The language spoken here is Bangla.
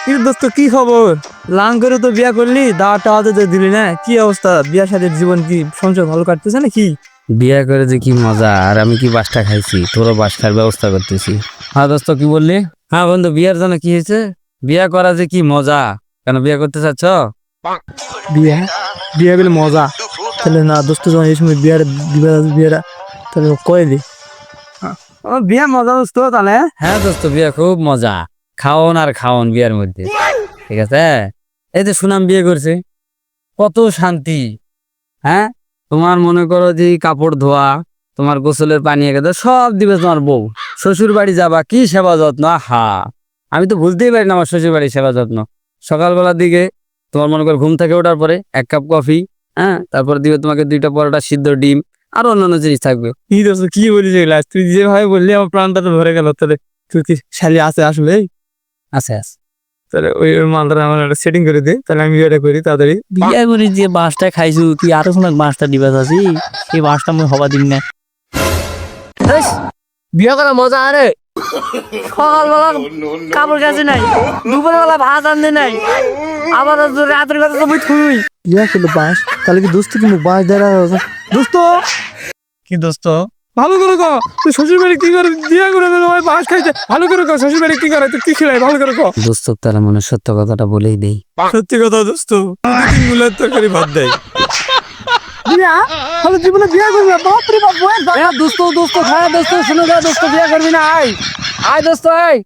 কিন্তু দোস্ত কি খবর? লাং করে তো বিয়া করলি, দাওয়াত টাওয়াতে তো দিলি না, কি অবস্থা? বিয়া শাদীর জীবন কি সংসার ভালো কাটতেছে নাকি? বিয়া করে যে কি মজা, আর আমি কি বাসটা খাইছি, তোরও বাস খাওয়ার ব্যবস্থা করতেছি। হ্যাঁ দোস্ত, কি বললি? হ্যাঁ বন্ধু, বিয়ার জন্য কি হয়েছে? বিয়া করা যে কি মজা, কেন বিয়া করতে চাচ্ছ? বিয়া বিয়া বলে মজা? তাহলে না দোস্ত, যখন এই সময় বিয়ারা তাহলে কয়ে দি বিয়া মজা দোস্ত তাহলে। হ্যাঁ দোস্ত, বিয়া খুব মজা, খাওন আর খাওন বিয়ার মধ্যে। ঠিক আছে, এই যে সুনাম বিয়ে করছে, কত শান্তি। হ্যাঁ, তোমার মনে করো যে কাপড় ধোয়া, তোমার গোসলের পানি একে সব দিবে তোমার বউ। শ্বশুর বাড়ি যাবা, কি সেবা যত্ন, হা! আমি তো ভুলতেই পারি না আমার শ্বশুর বাড়ির সেবা যত্ন। সকালবেলার দিকে তোমার মনে করো ঘুম থেকে ওঠার পরে 1 কাপ কফি, হ্যাঁ, তারপর দিবে তোমাকে 2টা পরোটা, সিদ্ধ ডিম, আর অন্যান্য জিনিস থাকবে। কি দোস্ত কি বলিস এগুলা? তুই যেভাবে বললি আমার প্রাণটা তো ভরে গেল। তাহলে তুই কি শালি আছে আসলে? আছে আছে। তাহলে ওই মালটা আমার সেটিং করে দে, তাহলে আমি বিয়েটা করি তাড়াতাড়ি। বিয়া করে যে বাঁশটা খাইছু, তুই আরো শোনা বাঁশটা দিবা চাচ্ছি, সেই বাঁশটা মুই হবা দিন না। বিয়া করা মজা আরে, সকালবেলা কাপড় কাছে নাই, দুপুরবেলা ভাত আনতে নাই, আবার রাতের কথা তো মুই থুই। বিয়া করলো বাস, তাহলে কি দোস্ত কি মুখ বাস দেয়? দোস্ত কি দোস্ত, ভালো করে কো, তুই শ্বশুর বাড়ি কি করে বিয়া করে বাস খাইতে? ভালো করে কো, শ্বশুর বাড়ি কি করে, তুই কি খেলাই? ভালো করে কো। দোস্ত তারা মনে সত্য কথাটা বলেই দেই। সত্যি কথা দোস্ত, মুলার তরকারি ভাত দেয়। বিয়া হলো জীবনে বিয়া করবি না? বাপ রে বাপ, দোস্ত দোস্ত খায় দোস্ত, শুনে যা দোস্ত, বিয়া করবি না? আয় আয় দোস্ত, আয়।